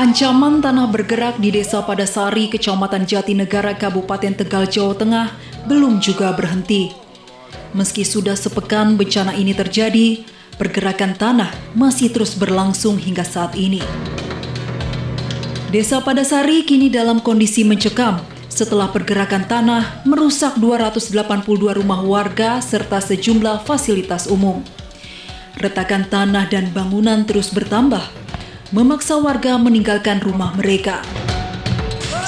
Ancaman tanah bergerak di Desa Padasari, Kecamatan Jatinegara, Kabupaten Tegal, Jawa Tengah belum juga berhenti. Meski sudah sepekan bencana ini terjadi, pergerakan tanah masih terus berlangsung hingga saat ini. Desa Padasari kini dalam kondisi mencekam setelah pergerakan tanah merusak 282 rumah warga serta sejumlah fasilitas umum. Retakan tanah dan bangunan terus bertambah, memaksa warga meninggalkan rumah mereka.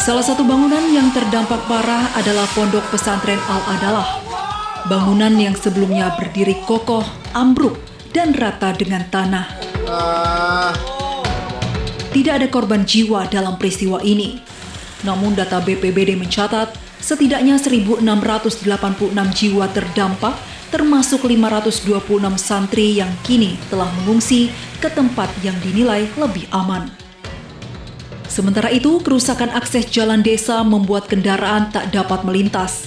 Salah satu bangunan yang terdampak parah adalah Pondok Pesantren Al-Adalah. Bangunan yang sebelumnya berdiri kokoh, ambruk, dan rata dengan tanah. Tidak ada korban jiwa dalam peristiwa ini. Namun data BPBD mencatat setidaknya 1.686 jiwa terdampak, termasuk 526 santri yang kini telah mengungsi ke tempat yang dinilai lebih aman. Sementara itu, kerusakan akses jalan desa membuat kendaraan tak dapat melintas.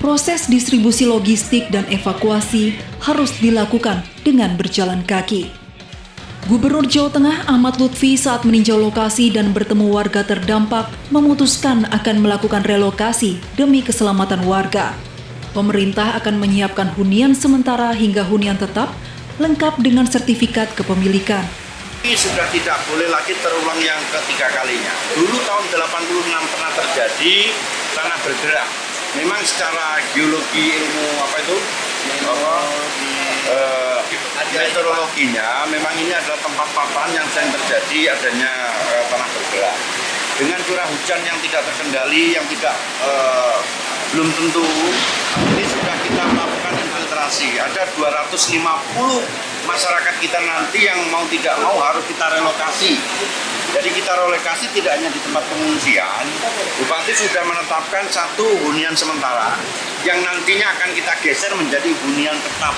Proses distribusi logistik dan evakuasi harus dilakukan dengan berjalan kaki. Gubernur Jawa Tengah Ahmad Lutfi saat meninjau lokasi dan bertemu warga terdampak memutuskan akan melakukan relokasi demi keselamatan warga. Pemerintah akan menyiapkan hunian sementara hingga hunian tetap, lengkap dengan sertifikat kepemilikan. Ini sudah tidak boleh lagi terulang yang ketiga kalinya. Dulu tahun 86 pernah terjadi tanah bergerak. Memang secara geologi ilmu meteorologinya, memang ini adalah tempat papan yang sering terjadi adanya tanah bergerak. Dengan curah hujan yang tidak terkendali, yang tidak belum tentu, ini sudah kita melakukan infiltrasi. Ada 250 masyarakat kita nanti yang mau tidak mau harus kita relokasi. Jadi kita relokasi tidak hanya di tempat pengungsian. Bupati sudah menetapkan satu hunian sementara yang nantinya akan kita geser menjadi hunian tetap.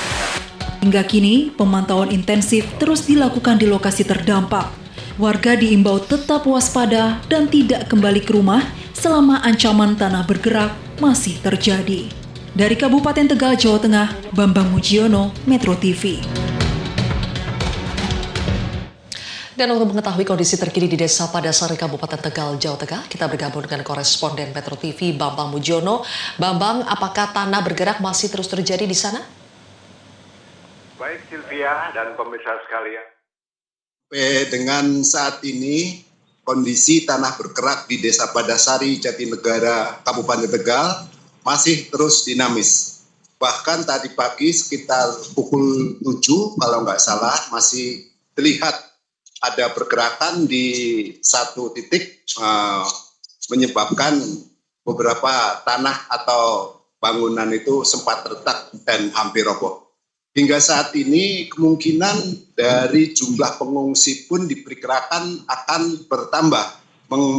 Hingga kini, pemantauan intensif terus dilakukan di lokasi terdampak. Warga diimbau tetap waspada dan tidak kembali ke rumah selama ancaman tanah bergerak masih terjadi. Dari Kabupaten Tegal, Jawa Tengah, Bambang Mujiono, Metro TV. Dan untuk mengetahui kondisi terkini di Desa Padasari, Kabupaten Tegal, Jawa Tengah, kita bergabung dengan koresponden Metro TV, Bambang Mujiono. Bambang, apakah tanah bergerak masih terus terjadi di sana? Baik, Sylvia dan pemirsa sekalian. Dengan saat ini, kondisi tanah bergerak di Desa Padasari, Jatinegara, Kabupaten Tegal masih terus dinamis. Bahkan tadi pagi sekitar pukul 7, kalau nggak salah, masih terlihat ada pergerakan di satu titik menyebabkan beberapa tanah atau bangunan itu sempat retak dan hampir roboh. Hingga saat ini kemungkinan dari jumlah pengungsi pun diperkirakan akan bertambah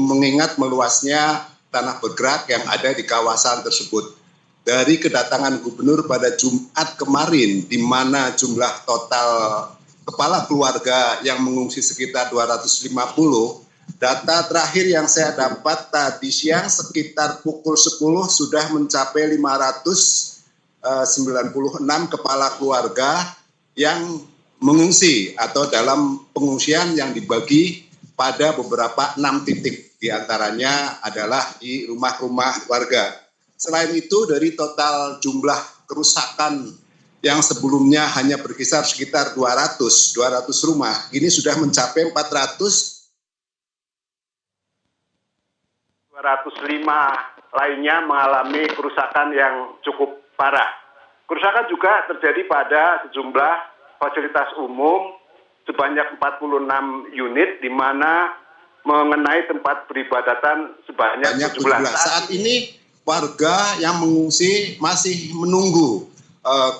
mengingat meluasnya tanah bergerak yang ada di kawasan tersebut. Dari kedatangan gubernur pada Jumat kemarin, di mana jumlah total kepala keluarga yang mengungsi sekitar 250, data terakhir yang saya dapat tadi siang sekitar pukul 10 sudah mencapai 596 kepala keluarga yang mengungsi atau dalam pengungsian yang dibagi pada beberapa 6 titik. Di antaranya adalah di rumah-rumah warga. Selain itu, dari total jumlah kerusakan yang sebelumnya hanya berkisar sekitar 200 rumah, ini sudah mencapai 205 lainnya mengalami kerusakan yang cukup parah. Kerusakan juga terjadi pada sejumlah fasilitas umum sebanyak 46 unit, di mana mengenai tempat peribadatan sebanyak 17. Saat ini warga yang mengungsi masih menunggu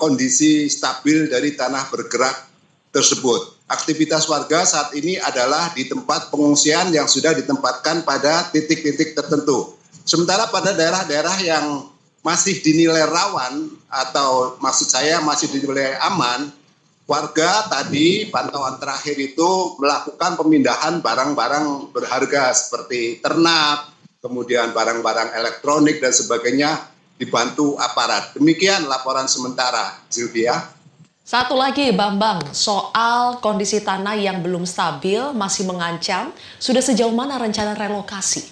kondisi stabil dari tanah bergerak tersebut. Aktivitas warga saat ini adalah di tempat pengungsian yang sudah ditempatkan pada titik-titik tertentu. Sementara pada daerah-daerah yang masih dinilai rawan atau maksud saya masih dinilai aman, warga tadi pantauan terakhir itu melakukan pemindahan barang-barang berharga seperti ternak, kemudian barang-barang elektronik dan sebagainya dibantu aparat. Demikian laporan sementara, Sylvia. Satu lagi Bambang, soal kondisi tanah yang belum stabil masih mengancam, sudah sejauh mana rencana relokasi?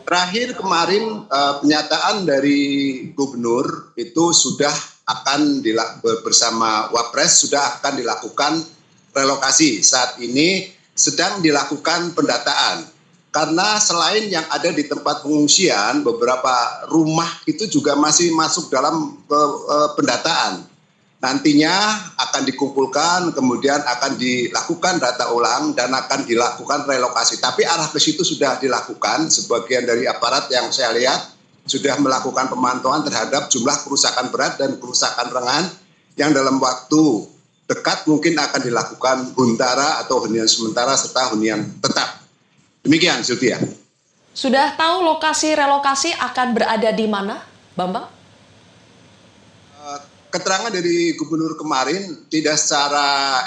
Terakhir kemarin pernyataan dari gubernur itu sudah akan bersama Wapres sudah akan dilakukan relokasi. Saat ini sedang dilakukan pendataan. Karena selain yang ada di tempat pengungsian, beberapa rumah itu juga masih masuk dalam pendataan. Nantinya akan dikumpulkan, kemudian akan dilakukan data ulang dan akan dilakukan relokasi. Tapi arah ke situ sudah dilakukan, sebagian dari aparat yang saya lihat sudah melakukan pemantauan terhadap jumlah kerusakan berat dan kerusakan ringan yang dalam waktu dekat mungkin akan dilakukan huntara atau hunian sementara serta hunian tetap. Demikian, Sylvia. Sudah tahu lokasi relokasi akan berada di mana, Bambang? Keterangan dari gubernur kemarin tidak secara